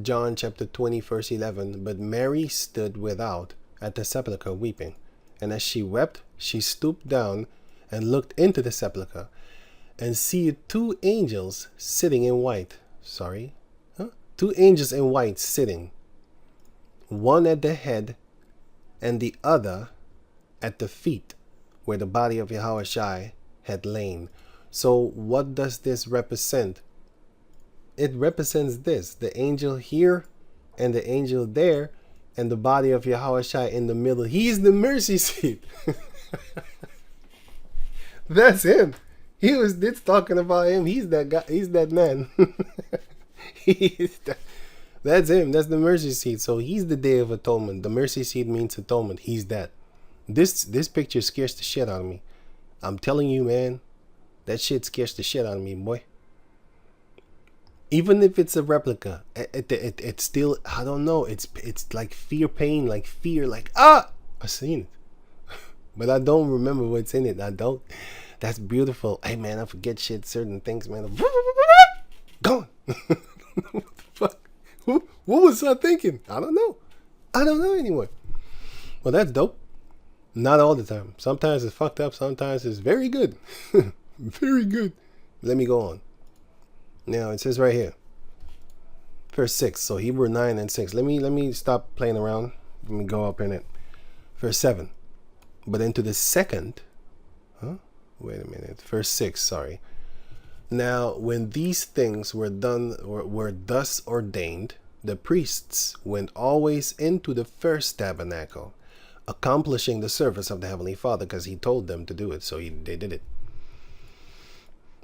John chapter 20 verse 11. But Mary stood without at the sepulchre weeping. And as she wept, she stooped down and looked into the sepulchre, and see two angels sitting in white. Two angels in white sitting, one at the head and the other at the feet, where the body of Yahushua had lain. So what does this represent? It represents this: the angel here and the angel there, and the body of Yahushua in the middle. He's the mercy seat. That's him. It's talking about him. He's that guy. He's that man. That's him. That's the mercy seat. So he's the Day of Atonement. The mercy seat means atonement. He's that. This picture scares the shit out of me. I'm telling you, man. That shit scares the shit out of me, boy. Even if it's a replica, it's still, I don't know. It's like fear, pain, like fear, like I've seen it, but I don't remember what's in it. I don't. That's beautiful. Hey man, I forget shit, certain things, man. Gone. What the fuck? What was I thinking? I don't know. I don't know anymore. Well, that's dope. Not all the time. Sometimes it's fucked up. Sometimes it's very good. Very good. Let me go on. Now it says right here, verse 6. So Hebrew 9 and 6. Let me stop playing around. Let me go up in it. Verse 7. But into the second, wait a minute. Verse 6. Sorry. Now when these things were done, were thus ordained, the priests went always into the first tabernacle, accomplishing the service of the Heavenly Father, because He told them to do it. So they did it.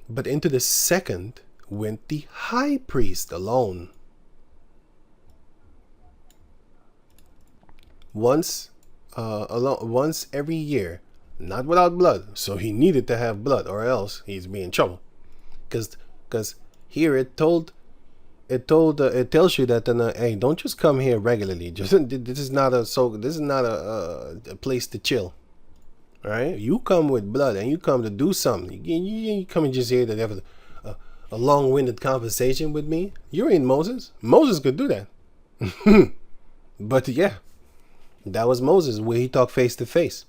But into the second went the high priest alone, once every year, not without blood. So he needed to have blood, or else he's be in trouble. Because here it tells you that hey, don't just come here regularly. This is not a place to chill. All right, you come with blood and you come to do something. You come and just here to have a long-winded conversation with me. You ain't Moses. Moses could do that. But yeah, that was Moses, where he talked face to face.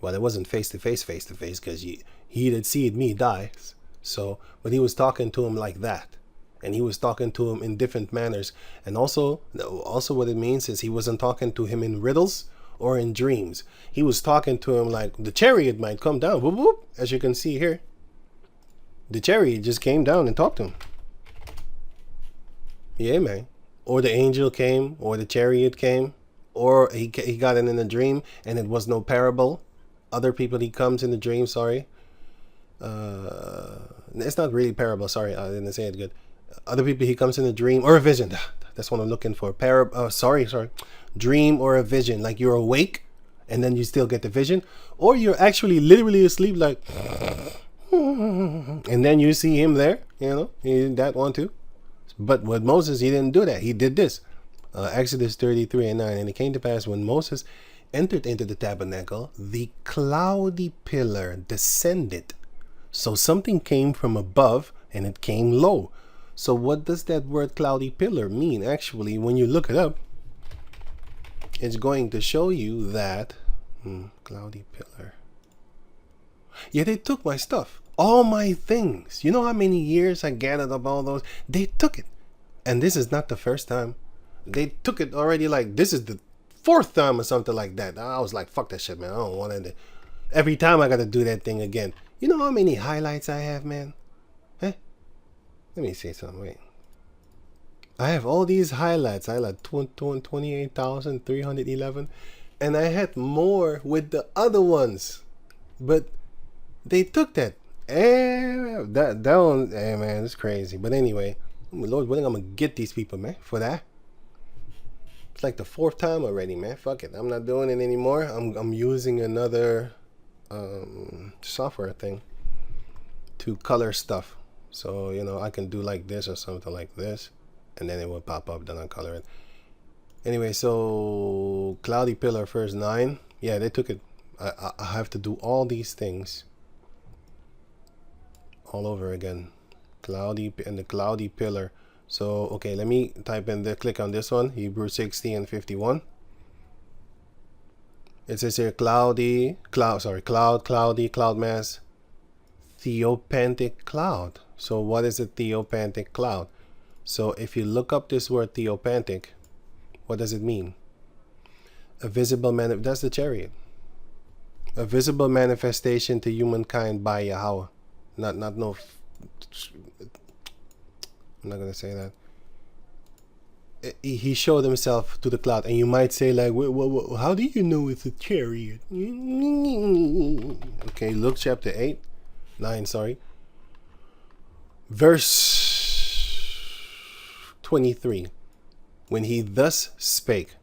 Well, it wasn't face to face because he that seeth me dies. So, but he was talking to him like that, and he was talking to him in different manners. And also what it means is he wasn't talking to him in riddles or in dreams. He was talking to him like the chariot might come down, whoop, whoop, as you can see here. The chariot just came down and talked to him. Yeah, man. Or the angel came, or the chariot came, or he got it in a dream and it was no parable. Other people he comes in the dream, sorry. It's not really parable, sorry, I didn't say it good. Other people he comes in a dream or a vision. That's what I'm looking for. Sorry. Dream or a vision. Like you're awake and then you still get the vision. Or you're actually literally asleep, like, and then you see him there, he did that one too. But with Moses, he didn't do that. He did this. Exodus 33 and 9. And it came to pass when Moses entered into the tabernacle, the cloudy pillar descended. So something came from above and it came low. So what does that word cloudy pillar mean? Actually, when you look it up, it's going to show you that cloudy pillar. Yeah, they took my stuff. All my things. You know how many years I gathered up all those? They took it. And this is not the first time. They took it already, like this is the fourth time or something like that. I was like, fuck that shit, man. I don't want it. Every time I got to do that thing again. You know how many highlights I have, man? Let me see something. Wait. I have all these highlights. I like 28,311. And I had more with the other ones. But they took that. That one, man, it's crazy. But anyway, Lord willing, I'm going to get these people, man, for that. It's like the fourth time already, man. Fuck it. I'm not doing it anymore. I'm using another software thing to color stuff. So, I can do like this or something like this. And then it will pop up. Then I'll color it. Anyway, so cloudy pillar verse 9. Yeah, they took it. I have to do all these things all over again. The cloudy pillar So, okay, let me type in click on this one, Hebrew 60 and 51. It says here cloud, cloudy, cloud mass, theopantic cloud. So what is a theopantic cloud? So if you look up this word theopantic, what does it mean? A visible that's the chariot. A visible manifestation to humankind by Yahweh. I'm not gonna say that. He showed himself to the cloud, and you might say like, how do you know it's a chariot? Okay, Luke chapter 9, verse 23. When he thus spake,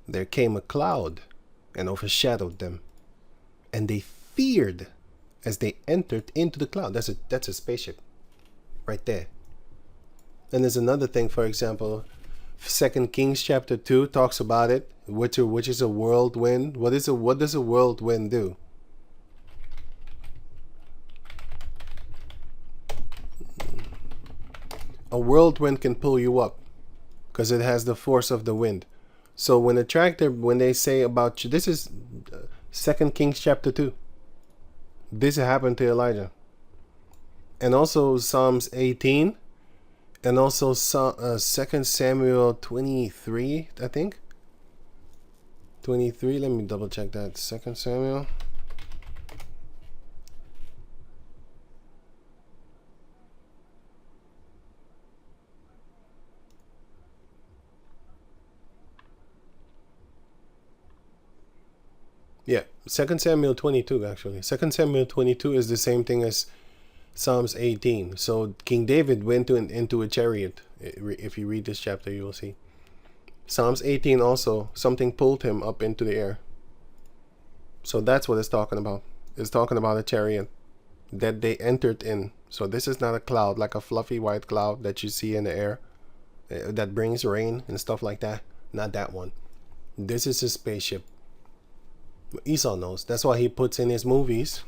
there came a cloud and overshadowed them, and they feared as they entered into the cloud. That's a spaceship right there. And there's another thing, for example, 2 Kings chapter 2 talks about it, which is a whirlwind. What does a whirlwind do? A whirlwind can pull you up because it has the force of the wind. So when they say about you, this is 2 Kings chapter 2. This happened to Elijah. And also Psalms 18. And also 2 Samuel 23, I think. 23, let me double check that. 2 Samuel. Yeah, 2 Samuel 22 actually. 2 Samuel 22 is the same thing as Psalms 18. So King David went into a chariot. If you read this chapter, you will see. Psalms 18 also, something pulled him up into the air. So that's what it's talking about. It's talking about a chariot that they entered in. So this is not a cloud, like a fluffy white cloud that you see in the air that brings rain and stuff like that. Not that one. This is a spaceship. Esau knows. That's why he puts in his movies.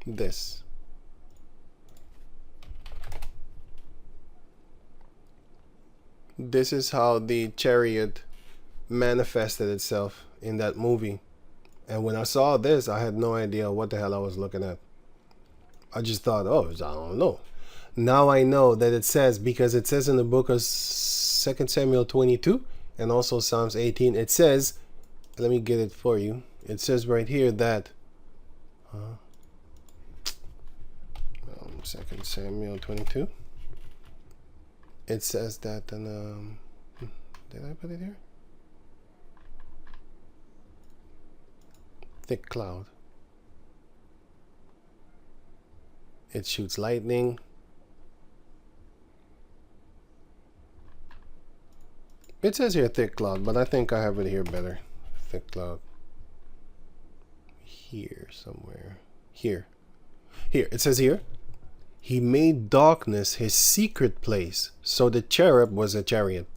This is how the chariot manifested itself in that movie. And when I saw this, I had no idea what the hell I was looking at. I just thought, oh, I don't know. Now I know that it says, because it says in the book of 2 Samuel 22 and also Psalms 18, it says, let me get it for you. It says right here that 2 Samuel 22. It says that, and did I put it here? Thick cloud. It shoots lightning. It says here thick cloud, but I think I have it here better. Thick cloud. Here somewhere. Here. It says here. He made darkness his secret place, so the cherub was a chariot.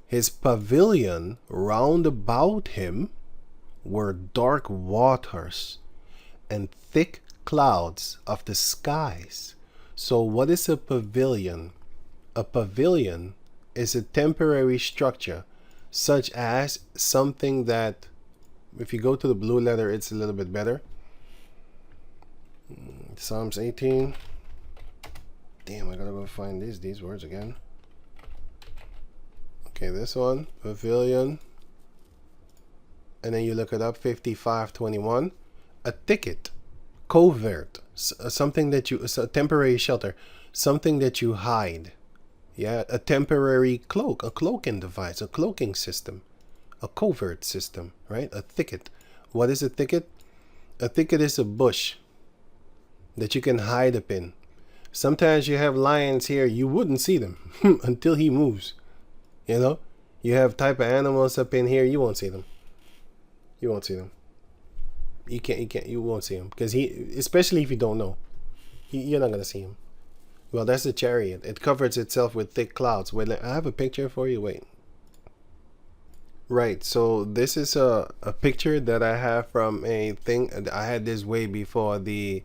His pavilion round about him were dark waters and thick clouds of the skies. So what is a pavilion? A pavilion is a temporary structure, such as something that, if you go to the blue letter, it's a little bit better. Psalms 18. Damn, I gotta go find these words again. Okay, this one, pavilion. And then you look it up, 55:21. A thicket, covert, something that a temporary shelter, something that you hide. Yeah, a temporary cloak, a cloaking device, a cloaking system, a covert system, right? A thicket. What is a thicket? A thicket is a bush that you can hide up in. Sometimes you have lions here, you wouldn't see them until he moves. You know, you have type of animals up in here, you won't see them. You won't see them. You won't see him because especially if you don't know, you're not gonna see him. Well, that's the chariot. It covers itself with thick clouds. Wait, I have a picture for you. Wait. Right. So this is a picture that I have from a thing. I had this way before the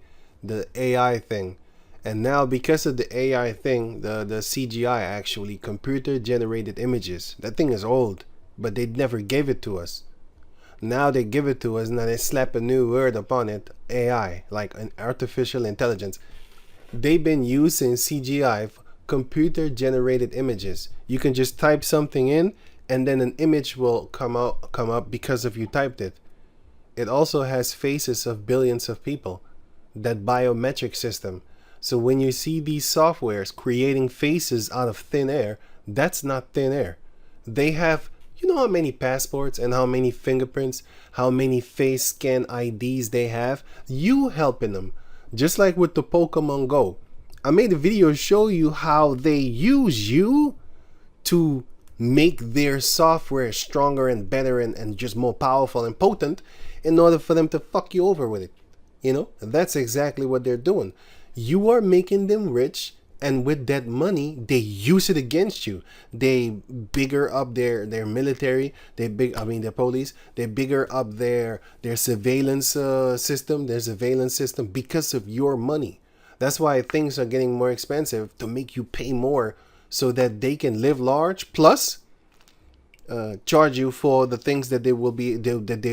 AI thing. And now because of the AI thing, the CGI actually computer generated images. That thing is old, but they never gave it to us. Now they give it to us, and now they slap a new word upon it, AI, like an artificial intelligence. They've been using CGI, computer generated images. You can just type something in and then an image will come up because of you typed it. It also has faces of billions of people, that biometric system. So when you see these softwares creating faces out of thin air, that's not thin air. They have, you know how many passports and how many fingerprints, how many face scan IDs they have? You helping them. Just like with the Pokemon Go. I made a video show you how they use you to make their software stronger and better and just more powerful and potent in order for them to fuck you over with it. You know, that's exactly what they're doing. You are making them rich, and with that money, they use it against you. They bigger up their military. Their police. They bigger up their surveillance system. Their surveillance system because of your money. That's why things are getting more expensive, to make you pay more, so that they can live large. Plus, charge you for the things that they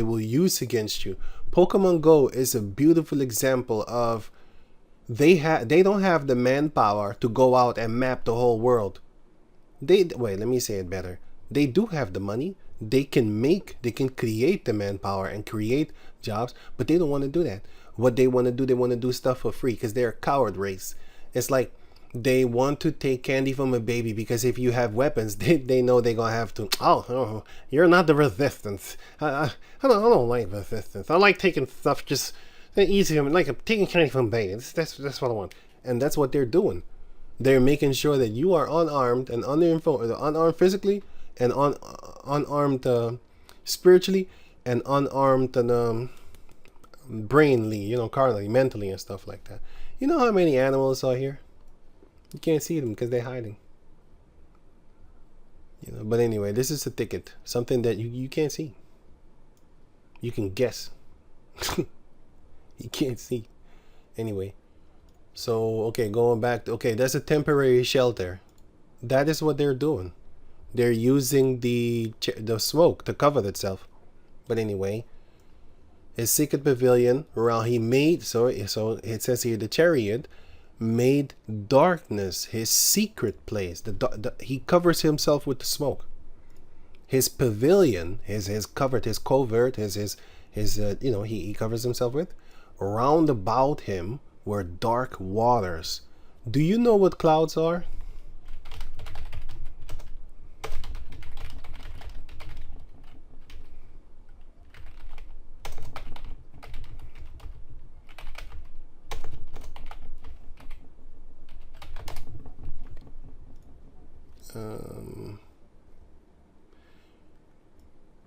will use against you. Pokemon Go is a beautiful example of they don't have the manpower to go out and map the whole world. Let me say it better. They do have the money. They can create the manpower and create jobs, but they don't want to do that. What they want to do stuff for free because they're a coward race. It's like they want to take candy from a baby because if you have weapons, they know they're gonna have to. Oh, you're not the resistance. I don't like resistance. I like taking stuff just easy. Like taking candy from babies. That's what I want, and that's what they're doing. They're making sure that you are unarmed and unarmed physically, and unarmed spiritually, and unarmed and brainly, carnally, mentally, and stuff like that. You know how many animals are here? You can't see them because they're hiding. But anyway, this is a ticket. Something that you can't see. You can guess. You can't see. Anyway. So, okay, going back. Okay, that's a temporary shelter. That is what they're doing. They're using the smoke to cover itself. But anyway, his secret pavilion around he made, so it says here, the chariot made darkness his secret place. He covers himself with the smoke. His pavilion, his covert, he covers himself with. Round about him were dark waters. Do you know what clouds are?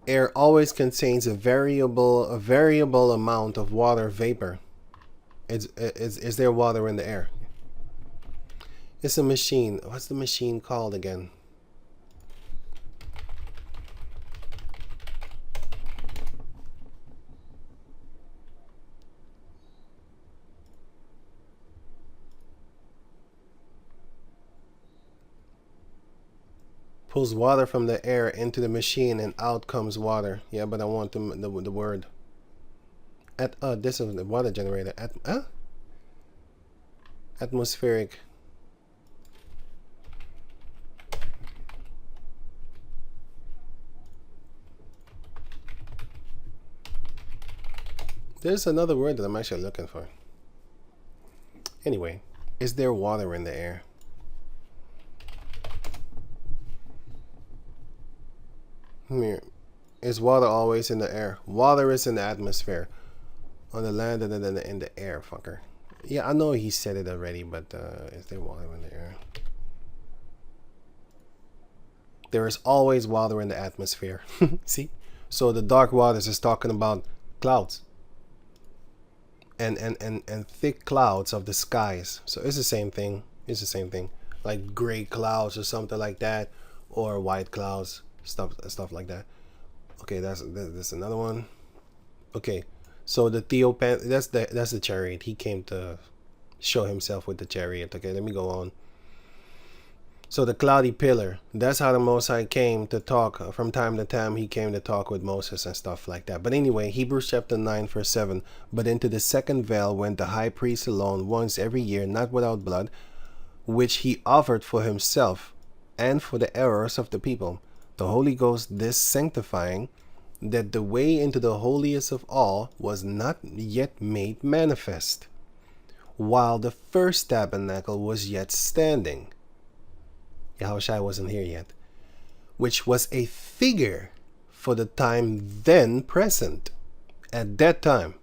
Air always contains a variable amount of water vapor. Is there water in the air? It's a machine. What's the machine called again? Pulls water from the air into the machine and out comes water. Yeah, but I want the word. This is the water generator. Atmospheric. There's another word that I'm actually looking for. Anyway, is there water in the air? Here. Is water always in the air? Water is in the atmosphere. On the land and then in the air, fucker. Yeah, I know he said it already, but is there water in the air? There is always water in the atmosphere. See? So the dark waters is talking about clouds. And thick clouds of the skies. So it's the same thing. It's the same thing. Like gray clouds or something like that. Or white clouds. Stuff like that. Okay, that's another one. Okay, so the that's the chariot. He came to show himself with the chariot. Okay, let me go on. So the cloudy pillar, that's how the Most High came to talk. From time to time, he came to talk with Moses and stuff like that. But anyway, Hebrews chapter 9, verse 7. But into the second veil went the high priest alone once every year, not without blood, which he offered for himself and for the errors of the people. The Holy Ghost this sanctifying, that the way into the holiest of all was not yet made manifest, while the first tabernacle was yet standing. Yahushua wasn't here yet, which was a figure for the time then present, at that time,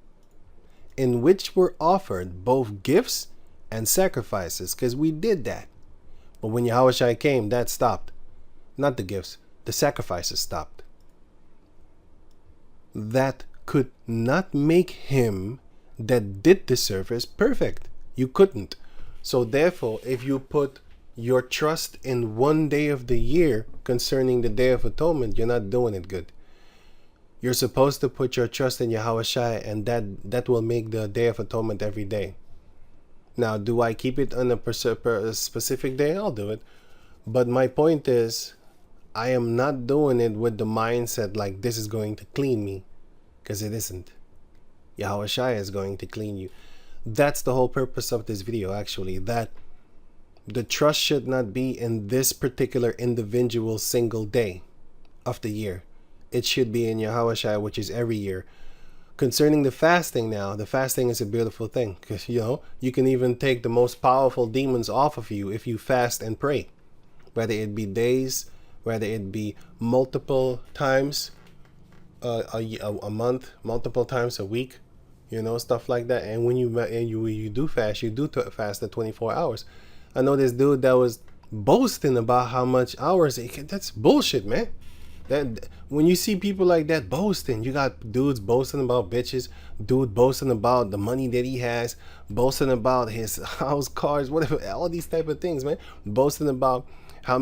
in which were offered both gifts and sacrifices, because we did that. But when Yahushua came, that stopped. Not the gifts, the sacrifices stopped. That could not make him that did the service perfect. You couldn't. So therefore, if you put your trust in one day of the year concerning the Day of Atonement, you're not doing it good. You're supposed to put your trust in Yahushua, and that will make the Day of Atonement every day. Now, do I keep it on a specific day? I'll do it. But my point is, I am not doing it with the mindset like this is going to clean me, because it isn't. Yahushua is going to clean you. That's the whole purpose of this video, actually, that the trust should not be in this particular individual single day of the year. It should be in Yahushua, which is every year. Concerning the fasting now, the fasting is a beautiful thing, because you can even take the most powerful demons off of you if you fast and pray, whether it be days, whether it be multiple times a month, multiple times a week, stuff like that. And when you do fast, you do fast the 24 hours. I know this dude that was boasting about how much hours. That's bullshit, man. That when you see people like that boasting, you got dudes boasting about bitches, dude boasting about the money that he has, boasting about his house, cars, whatever, all these type of things, man. Boasting about how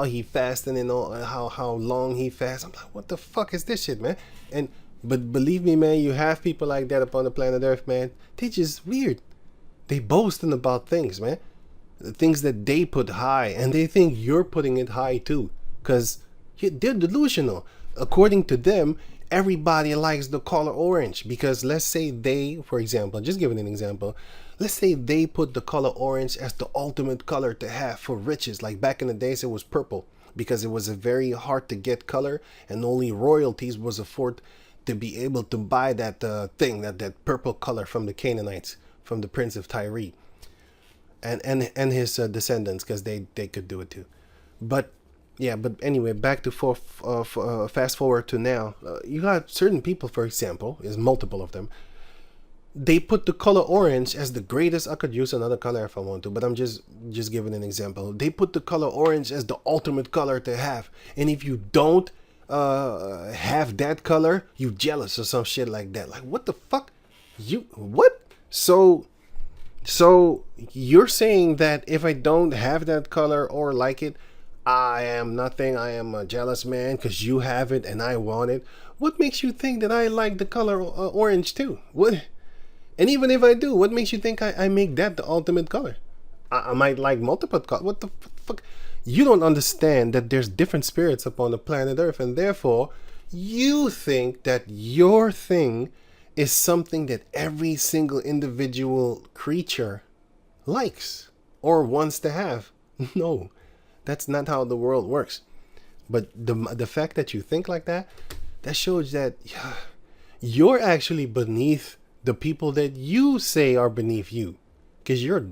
he fasting and how long he fasts. I'm like, what the fuck is this shit, man? But believe me, man, you have people like that upon the planet Earth, man. They just weird. They boasting about things, man. The things that they put high, and they think you're putting it high too, because they're delusional. According to them, everybody likes the color orange, because let's say they, for example, just giving an example, let's say they put the color orange as the ultimate color to have for riches. Like back in the days, it was purple, because it was a very hard to get color, and only royalties was afforded to be able to buy that that purple color from the Canaanites, from the Prince of Tyre, and his descendants, because they could do it too. But anyway, back to fast forward to now. You got certain people, for example, is multiple of them. They put the color orange as the greatest. I could use another color if I want to, but I'm just giving an example. They put the color orange as the ultimate color to have, and if you don't have that color, you jealous or some shit like that. Like, what the fuck? What? So you're saying that if I don't have that color or like it, I am nothing. I am a jealous man because you have it and I want it. What makes you think that I like the color orange too? What? And even if I do, what makes you think I make that the ultimate color? I might like multiple colors. What the fuck? You don't understand that there's different spirits upon the planet Earth, and therefore you think that your thing is something that every single individual creature likes or wants to have. No, that's not how the world works. But the fact that you think like that shows that you're actually beneath the people that you say are beneath you, because you're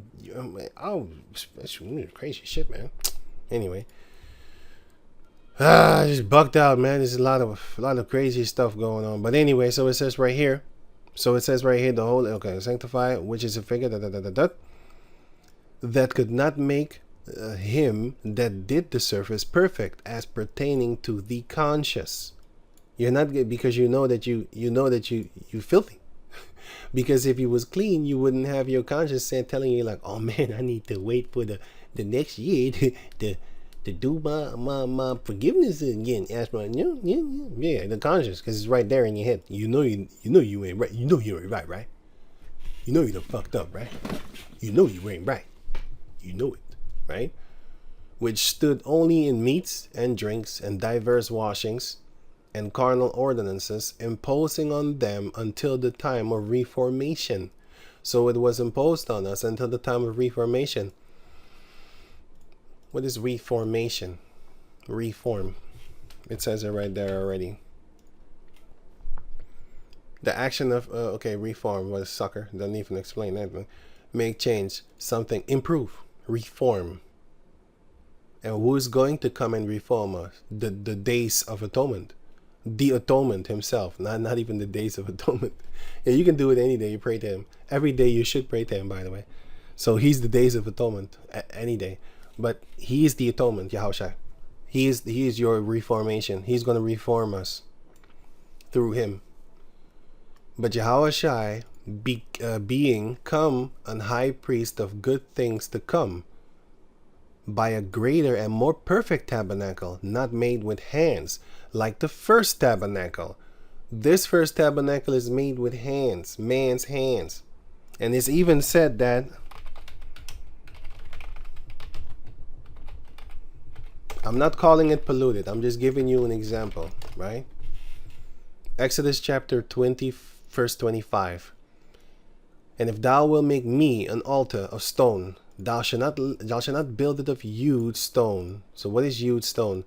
that's crazy shit, man. Anyway, just bugged out, man. There's a lot of crazy stuff going on. But anyway, so it says right here. The whole sanctify, which is a figure that could not make him that did the service perfect as pertaining to the conscious. You're not good because you know that you filthy. Because if you was clean, you wouldn't have your conscience telling you like, oh man, I need to wait for the next year to do my forgiveness again. Ask my the conscience, because it's right there in your head. You know you ain't right. You know you ain't right, right? You know you done fucked up, right? You know you ain't right. You know it, right? Which stood only in meats and drinks and diverse washings and carnal ordinances, imposing on them until the time of reformation. So it was imposed on us until the time of reformation. What is reformation? Reform. It says it right there already. The action of, reform was sucker. Doesn't even explain anything. Make change, something, improve, reform. And who's going to come and reform us? The days of atonement. The atonement himself, not even the days of atonement. Yeah, you can do it any day. You pray to him. Every day you should pray to him, by the way. So he's the days of atonement, any day. But he is the atonement, Yahushua. He is your reformation. He's going to reform us through him. But Yahushua, being come an high priest of good things to come, by a greater and more perfect tabernacle, not made with hands, like the first tabernacle. This first tabernacle is made with hands, man's hands. And it's even said that I'm not calling it polluted. I'm just giving you an example, right? Exodus chapter 20, verse 25. And if thou wilt make me an altar of stone, thou shalt not build it of hewed stone. So what is hewed stone?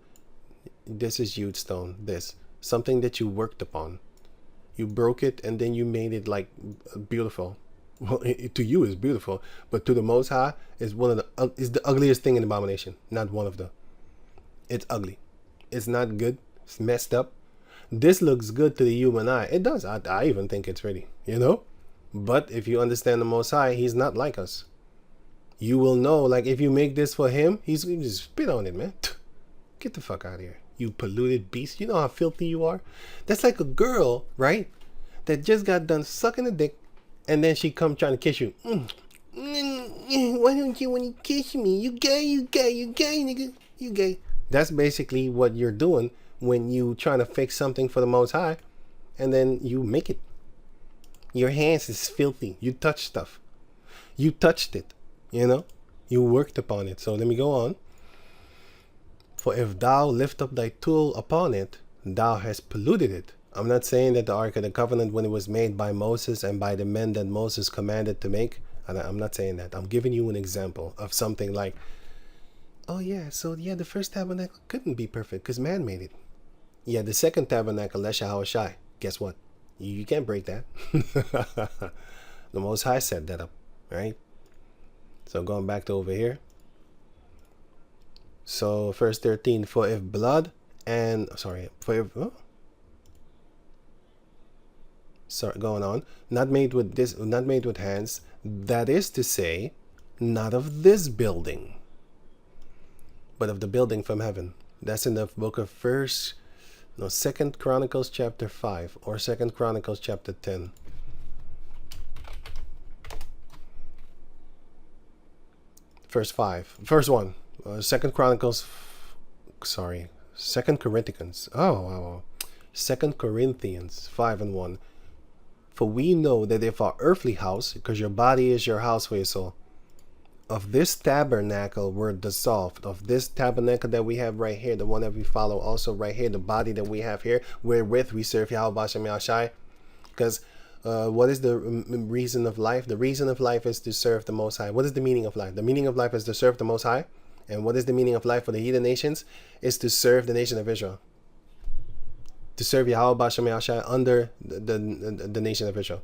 This is hewed stone. This. Something that you worked upon. You broke it and then you made it like beautiful. Well, to you is beautiful, but to the Most High is is the ugliest thing in abomination. Not one of them. It's ugly. It's not good. It's messed up. This looks good to the human eye. It does. I even think it's pretty, you know? But if you understand the Most High, he's not like us. You will know, like, if you make this for him, he's going to just spit on it, man. Get the fuck out of here, you polluted beast. You know how filthy you are? That's like a girl, right? That just got done sucking a dick, and then she come trying to kiss you. Why don't you want to kiss me? You gay, nigga. You gay. That's basically what you're doing when you trying to fix something for the Most High, and then you make it. Your hands is filthy. You touch stuff. You touched it. You know, you worked upon it. So let me go on. For if thou lift up thy tool upon it, thou hast polluted it. I'm not saying that the Ark of the Covenant, when it was made by Moses and by the men that Moses commanded to make, I'm not saying that. I'm giving you an example of something like, oh yeah, so yeah, the first tabernacle couldn't be perfect because man made it. Yeah, the second tabernacle, Leshahawashai, guess what? You can't break that. The Most High set that up, right? So going back to over here. So verse 13, for if blood and going on, not made with hands, that is to say, not of this building, but of the building from heaven. That's in the book of Second Chronicles chapter 5 or Second Chronicles chapter 10. Verse 5. Verse 1. Second Corinthians. Second Corinthians 5 and 1. For we know that if our earthly house, because your body is your house for your soul, of this tabernacle were dissolved, of this tabernacle that we have right here, the one that we follow also right here, the body that we have here, wherewith we serve Yahweh Bashem Yahshai. Because what is the reason of life? The reason of life is to serve the Most High. What is the meaning of life? The meaning of life is to serve the Most High. And what is the meaning of life for the heathen nations? Is to serve the nation of Israel. To serve Yahweh Bashem Yahshai under the nation of Israel.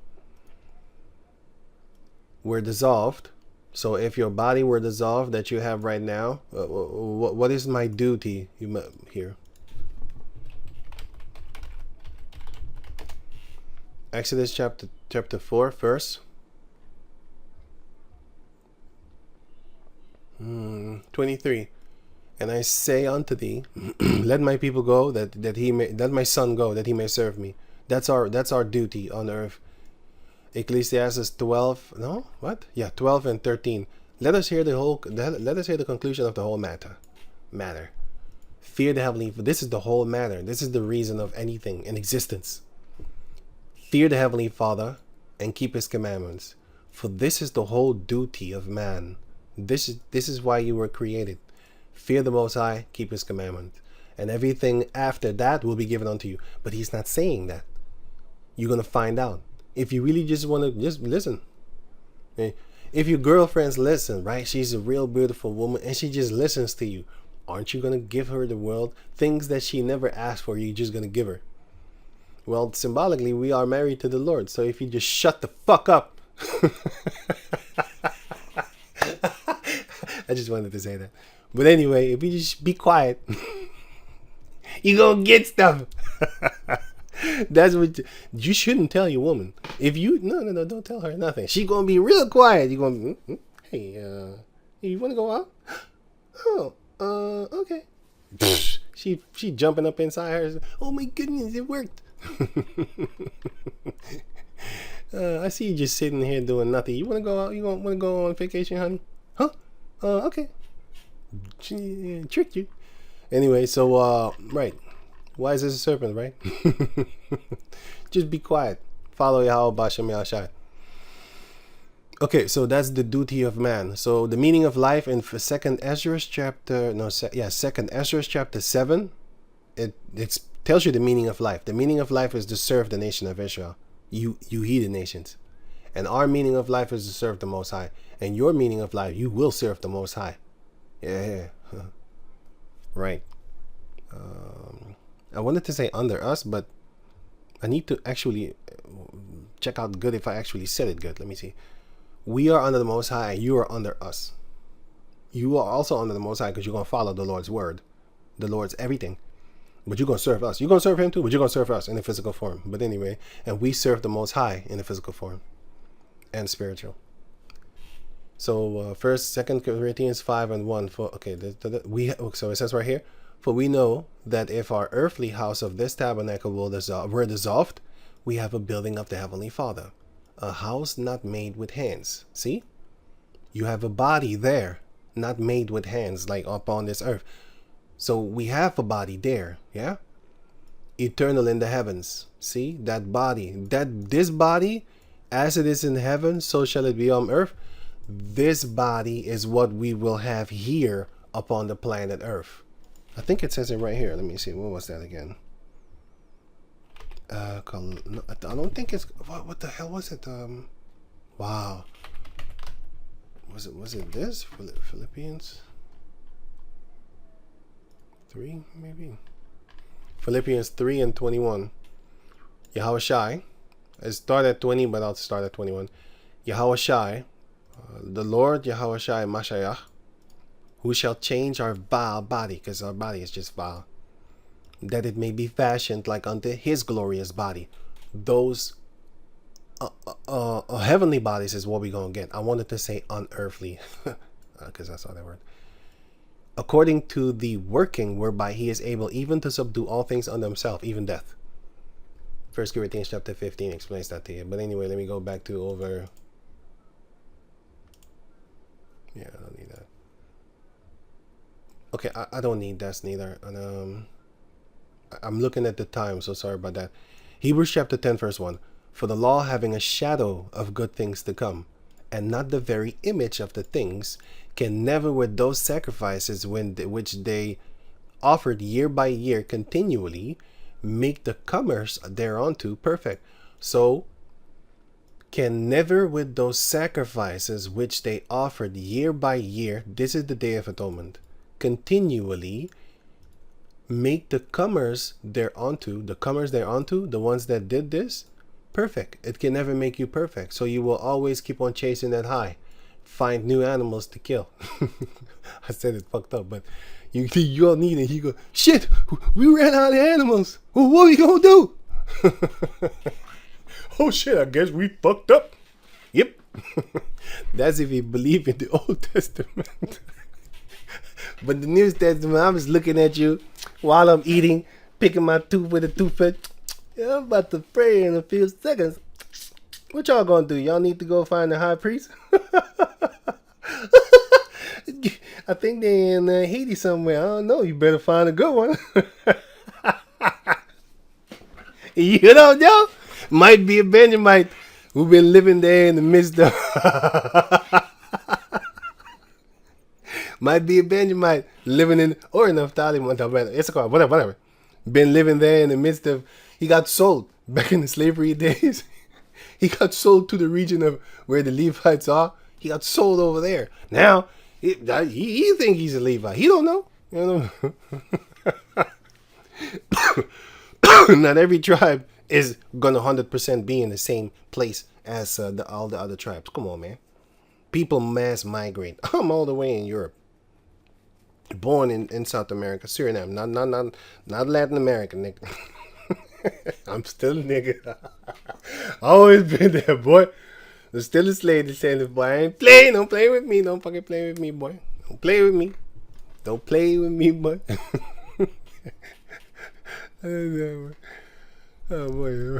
We're dissolved. So if your body were dissolved that you have right now, what is my duty here? Exodus chapter 4, verse 23. And I say unto thee, let my people go, let my son go, that he may serve me. That's our duty on earth. Ecclesiastes 12, no? What? Yeah, 12 and 13. Let us hear the conclusion of the whole matter. matter. Fear the Heavenly Father. This is the whole matter. This is the reason of anything in existence. Fear the Heavenly Father and keep His commandments. For this is the whole duty of man. This is why you were created. Fear the Most High, keep His commandments. And everything after that will be given unto you. But He's not saying that. You're going to find out. If you really just want to, just listen. Okay? If your girlfriend's listen, right? She's a real beautiful woman and she just listens to you. Aren't you going to give her the world? Things that she never asked for, you're just going to give her. Well, symbolically, we are married to the Lord. So if you just shut the fuck up. I just wanted to say that. But anyway, if you just be quiet, you're going to get stuff. That's what you shouldn't tell your woman. If you, no, don't tell her nothing. She's going to be real quiet. You're going to, hey, you want to go out? Oh, okay. She jumping up inside her. Oh my goodness, it worked. I see you just sitting here doing nothing. You want to go out? You want to go on vacation, honey? Huh? Okay. She tricked you. Anyway, so right. Why is this a serpent, right? Just be quiet. Follow Yahweh Bashem Yahshai. Okay, so that's the duty of man. So the meaning of life in Second Ezra chapter 7. It tells you the meaning of life. The meaning of life is to serve the nation of Israel. You heathen nations. And our meaning of life is to serve the Most High. And your meaning of life, you will serve the Most High. Yeah. Right. I wanted to say under us, but I need to actually check out good if I actually said it good. Let me see. We are under the Most High and you are under us. You are also under the Most High because you're going to follow the Lord's word. The Lord's everything. But you're going to serve us. You're going to serve Him too, but you're going to serve us in a physical form. But anyway, and we serve the Most High in a physical form and spiritual. So Second Corinthians 5:1. So it says right here, for we know that if our earthly house of this tabernacle were dissolved, we have a building of the Heavenly Father, a house not made with hands. See? You have a body there, not made with hands, like upon this earth. So we have a body there, yeah? Eternal in the heavens. See? That body. This body, as it is in heaven, so shall it be on earth. This body is what we will have here upon the planet Earth. I think it says it right here. Let me see. What was that again? I don't think it's... What the hell was it? Wow. Was it this? Philippians 3, maybe? Philippians 3:21. Yahushai. I start at 20, but I'll start at 21. Yahushai, the Lord Yahushai Mashiach, who shall change our vile body, because our body is just vile, that it may be fashioned like unto His glorious body. Those heavenly bodies is what we're going to get. I wanted to say unearthly, because I saw that word. According to the working whereby He is able even to subdue all things unto Himself, even death. 1 Corinthians chapter 15 explains that to you. But anyway, let me go back to over... Yeah, I don't need that. Okay, I don't need that neither. And I'm looking at the time, so sorry about that. Hebrews chapter 10 verse 1. For the law having a shadow of good things to come, and not the very image of the things, can never with those sacrifices which they offered year by year continually make the comers thereunto perfect. So can never with those sacrifices which they offered year by year, this is the Day of Atonement, continually make the comers thereunto, the ones that did this, perfect. It can never make you perfect. So you will always keep on chasing that high. Find new animals to kill. I said it fucked up, but you all need it. You go, shit, we ran out of animals. Well, what are we gonna do? Oh shit, I guess we fucked up. Yep. That's if you believe in the Old Testament. But the New Testament, I was looking at you while I'm eating, picking my tooth with a toothpick. Yeah, I'm about to pray in a few seconds. What y'all gonna do? Y'all need to go find the high priest? I think they in Haiti somewhere. I don't know. You better find a good one. You don't know? Might be a Benjamite who been living there in the midst of. Might be a Benjamite living in, or in Naphtali, it's whatever. Been living there in the midst of. He got sold back in the slavery days. He got sold to the region of where the Levites are. He got sold over there. Now he think he's a Levite. He don't know. You know. Not every tribe is gonna 100% be in the same place as all the other tribes. Come on, man. People mass migrate. I'm all the way in Europe. Born in South America, Suriname, not Latin America, nigga. I'm still a nigga. Always been there, boy. There's still a slave saying, boy, I ain't playing. Don't play with me. Don't fucking play with me, boy. Don't play with me. Don't play with me, boy. Oh boy.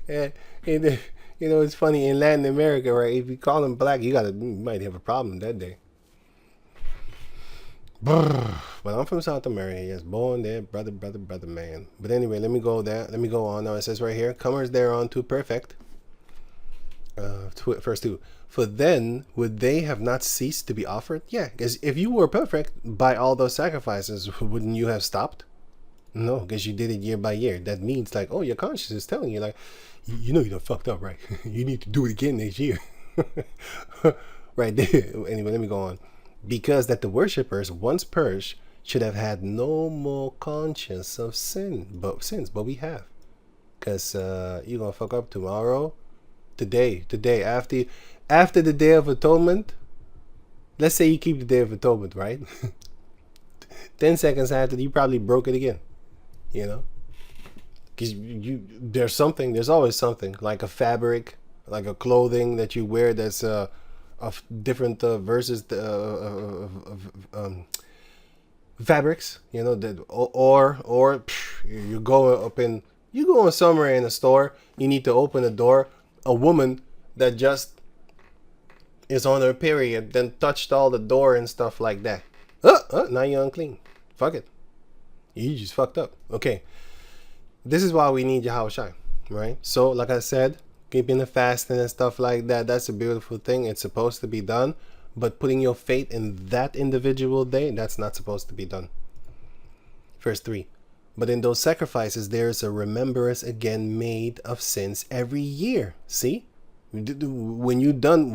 Yeah, and, you know, it's funny in Latin America, right? If you call him black, you might have a problem that day. But I'm from South America, yes, born there, brother, man. But anyway, let me go there. Let me go on. Now it says right here, comers thereon to perfect. Verse 2. For then would they have not ceased to be offered? Yeah, because if you were perfect by all those sacrifices, wouldn't you have stopped? No, because you did it year by year. That means like, oh, your conscience is telling you like, you know you done fucked up, right? You need to do it again next year. Right there. Anyway, let me go on. Because that the worshippers, once purged, should have had no more conscience of sins, but we have. Because you're going to fuck up tomorrow, today, after the Day of Atonement. Let's say you keep the Day of Atonement, right? 10 seconds after, you probably broke it again. You know? Because there's always something, like a fabric, like a clothing that you wear that's of different verses fabrics, you know, that or you go somewhere in a store, you need to open a door, a woman that just is on her period then touched all the door and stuff like that. Now you're unclean. Fuck it, you just fucked up. Okay, this is why we need Yahushua, right? So like I said, keeping the fasting and stuff like that, that's a beautiful thing. It's supposed to be done. But putting your faith in that individual day, that's not supposed to be done. Verse 3. But in those sacrifices, there is a remembrance again made of sins every year. See? When you're done,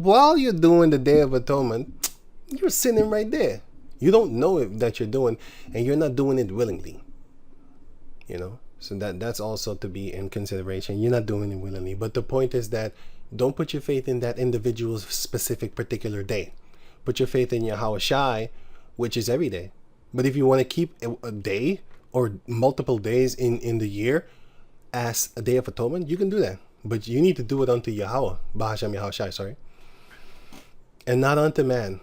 while you're doing the Day of Atonement, you're sinning right there. You don't know it, that you're doing, and you're not doing it willingly. You know? So that's also to be in consideration. You're not doing it willingly. But the point is that don't put your faith in that individual's specific particular day. Put your faith in Yahushua, which is every day. But if you want to keep a day or multiple days in the year as a Day of Atonement, you can do that. But you need to do it unto Yahweh, Bahasham Yahushua, sorry. And not unto man.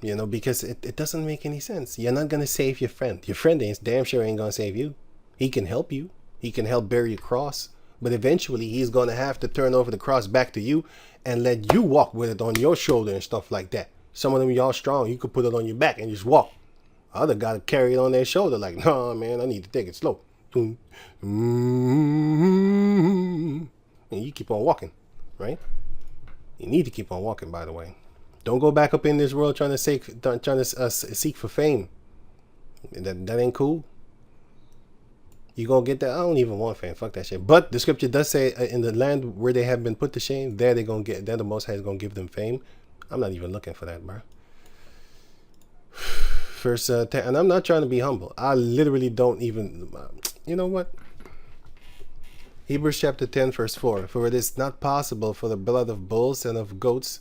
You know, because it doesn't make any sense. You're not going to save your friend. Your friend damn sure ain't going to save you. He can help you. He can help bear your cross. But eventually, he's going to have to turn over the cross back to you and let you walk with it on your shoulder and stuff like that. Some of them, y'all strong. You could put it on your back and just walk. Other got to carry it on their shoulder like, nah, man, I need to take it slow. And you keep on walking, right? You need to keep on walking, by the way. Don't go back up in this world trying to seek for fame. That ain't cool. You gonna get that? I don't even want fame. Fuck that shit. But the scripture does say in the land where they have been put to shame, there the Most High is gonna give them fame. I'm not even looking for that, bro. Verse 10, and I'm not trying to be humble. I literally don't even. You know what? Hebrews chapter 10, verse 4. For it is not possible for the blood of bulls and of goats.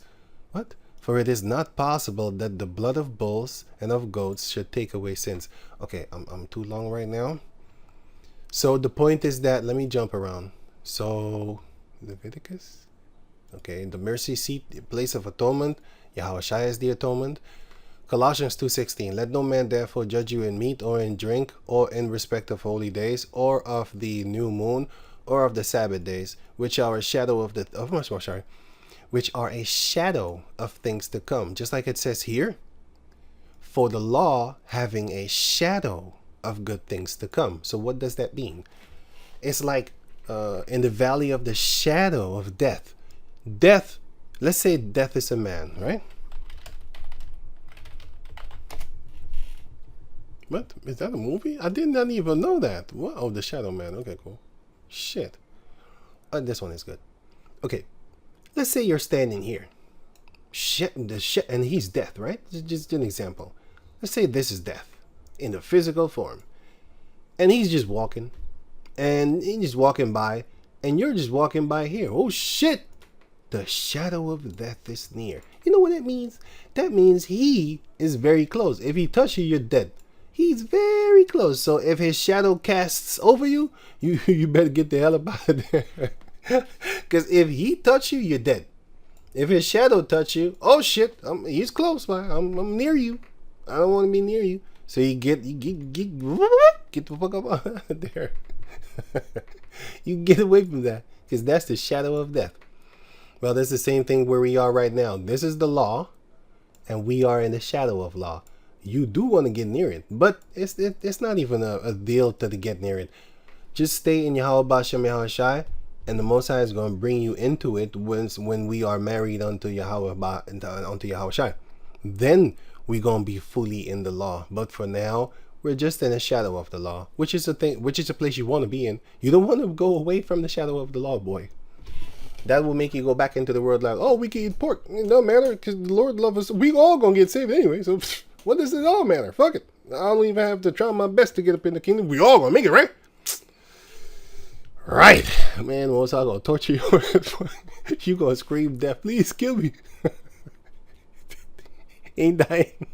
What? For it is not possible that the blood of bulls and of goats should take away sins. Okay, I'm too long right now. So the point is that, let me jump around. So, Leviticus. Okay, the mercy seat, the place of atonement. Yahushua is the atonement. Colossians 2:16. Let no man therefore judge you in meat or in drink or in respect of holy days or of the new moon or of the Sabbath days, which are a shadow which are a shadow of things to come. Just like it says here, for the law having a shadow of good things to come. So what does that mean? It's like in the valley of the shadow of death. Death, let's say death is a man, right? What? Is that a movie? I did not even know that. What? Oh, the Shadow Man. Okay, cool. Shit. This one is good. Okay. Let's say you're standing here. And he's death, right? Just an example. Let's say this is death in the physical form. And he's just walking. And he's just walking by. And you're just walking by here. Oh, shit. The shadow of death is near. You know what that means? That means he is very close. If he touches you, you're dead. He's very close. So if his shadow casts over you, you better get the hell up out of there. Because if he touch you, you're dead. If his shadow touch you, oh shit, he's close, man. I'm near you. I don't want to be near you. So you get the fuck up out of there. You get away from that, because that's the shadow of death. Well, that's the same thing where we are right now. This is the law, and we are in the shadow of law. You do want to get near it, but it's not even a deal to get near it. Just stay in Yahweh Bashem Yahweh Shai, and the Most High is going to bring you into it when we are married unto Yahweh unto Yahweh Shai. Then we're going to be fully in the law. But for now, we're just in the shadow of the law, which is a place you want to be in. You don't want to go away from the shadow of the law, boy. That will make you go back into the world like, oh, we can eat pork. It don't matter, because the Lord loves us. We all going to get saved anyway, so what does it all matter? Fuck it. I don't even have to try my best to get up in the kingdom. We all gonna make it, right? Right. Man, once I'm gonna torture you, you gonna scream death. Please kill me. Ain't dying.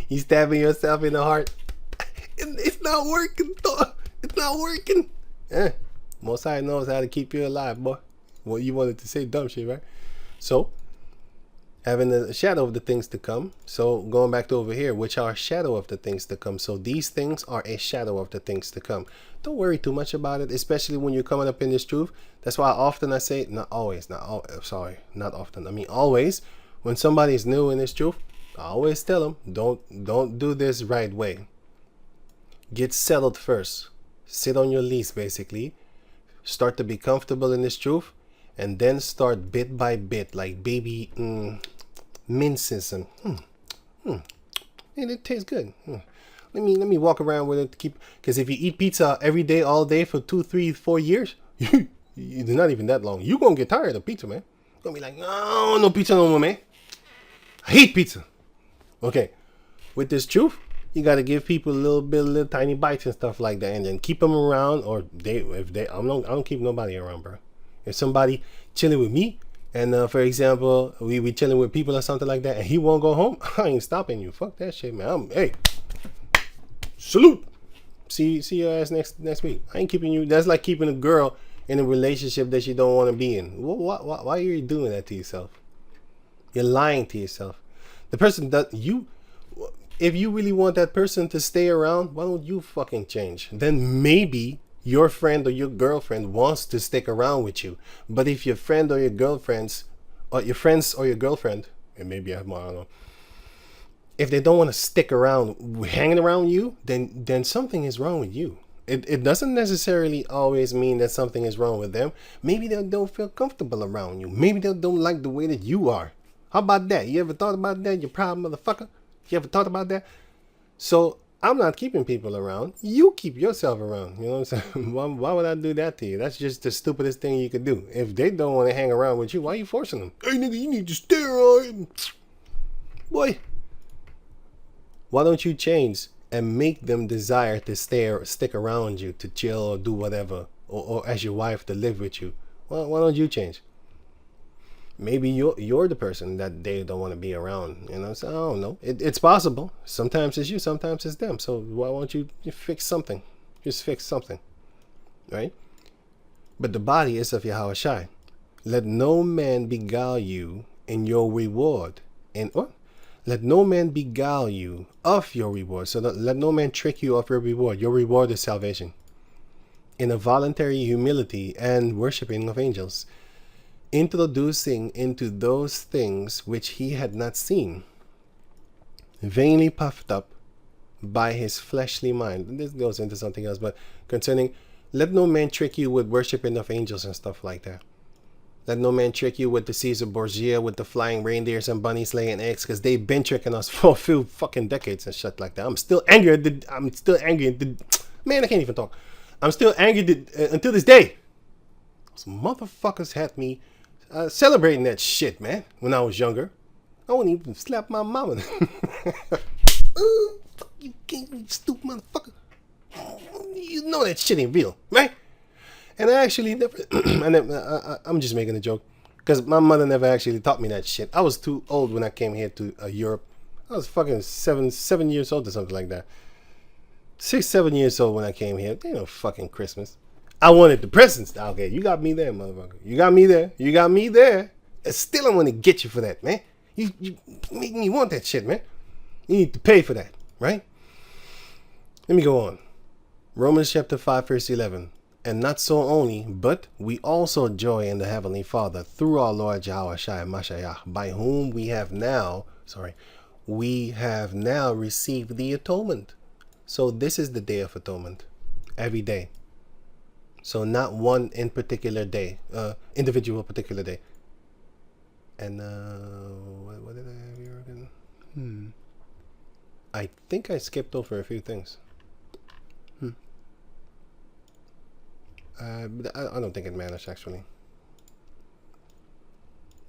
You stabbing yourself in the heart. It's not working, though. It's not working. Most High knows how to keep you alive, boy. Well, you wanted to say dumb shit, right? So, having a shadow of the things to come. So going back to over here, which are a shadow of the things to come. So these things are a shadow of the things to come. Don't worry too much about it, especially when you're coming up in this truth. That's why often I say, not always, not often. I mean always, when somebody's new in this truth, I always tell them, don't do this right way. Get settled first. Sit on your lease, basically. Start to be comfortable in this truth. And then start bit by bit, like baby minces and and it tastes good. Let me walk around with it to keep, because if you eat pizza every day, all day for 2, 3, 4 years, it's not even that long. You're gonna get tired of pizza, man. You're gonna be like, no pizza no more, man. I hate pizza. Okay, with this truth, you gotta give people a little tiny bites and stuff like that, and then keep them around. Or I don't keep nobody around, bro. If somebody chilling with me, and for example, we chilling with people or something like that, and he won't go home, I ain't stopping you. Fuck that shit, man. Hey, salute. See your ass next week. I ain't keeping you. That's like keeping a girl in a relationship that you don't want to be in. Why are you doing that to yourself? You're lying to yourself. The person that if you really want that person to stay around, why don't you fucking change? Then maybe your friend or your girlfriend wants to stick around with you. But if your friend or your girlfriends, or your friends or your girlfriend, and maybe I have more, I don't know, if they don't want to stick around, hanging around you, then something is wrong with you. It doesn't necessarily always mean that something is wrong with them. Maybe they don't feel comfortable around you. Maybe they don't like the way that you are. How about that? You ever thought about that, you proud motherfucker? You ever thought about that? So I'm not keeping people around. You keep yourself around. You know what I'm saying? Why would I do that to you? That's just the stupidest thing you could do. If they don't want to hang around with you, why are you forcing them? Hey, nigga, you need to stay around. Boy. Why don't you change and make them desire to stick around you, to chill or do whatever, or as your wife to live with you? Why don't you change? Maybe you're the person that they don't want to be around. You know, so I don't know. It's possible. Sometimes it's you, sometimes it's them. So why won't you fix something? Just fix something, right? But the body is of Yahweh Shai. Let no man beguile you in your reward. And what? Let no man beguile you of your reward. So let no man trick you of your reward. Your reward is salvation. In a voluntary humility and worshiping of angels, introducing into those things which he had not seen, vainly puffed up by his fleshly mind. And this goes into something else, but concerning, let no man trick you with worshiping of angels and stuff like that. Let no man trick you with the Caesar Borgia, with the flying reindeers and bunnies laying eggs, because they've been tricking us for a few fucking decades and shit like that. I'm still angry. Man, I can't even talk. I'm still angry until this day. Those motherfuckers had me celebrating that shit, man, when I was younger. I wouldn't even slap my mama. You stupid motherfucker. You know that shit ain't real, right? And I actually never, I'm just making a joke, because my mother never actually taught me that shit. I was too old when I came here to Europe. I was fucking seven years old or something like that. 6, 7 years old when I came here. Ain't no fucking Christmas. I wanted the presents. Okay, you got me there, motherfucker. You got me there. You got me there. And still I'm gonna get you for that, man. You make me want that shit, man. You need to pay for that, right? Let me go on. Romans chapter 5, verse 11. And not so only, but we also joy in the Heavenly Father through our Lord Yahushua Mashiach, by whom we have now received the atonement. So this is the Day of Atonement. Every day. So not one in particular day, individual particular day. And what did I have here again? I think I skipped over a few things. But I don't think it matters, actually.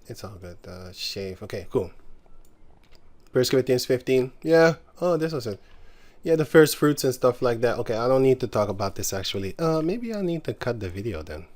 It's all good. Shave. Okay, cool. 1 Corinthians 15. Yeah. Oh, this was it. Yeah, the first fruits and stuff like that. Okay, I don't need to talk about this, actually. Maybe I need to cut the video then.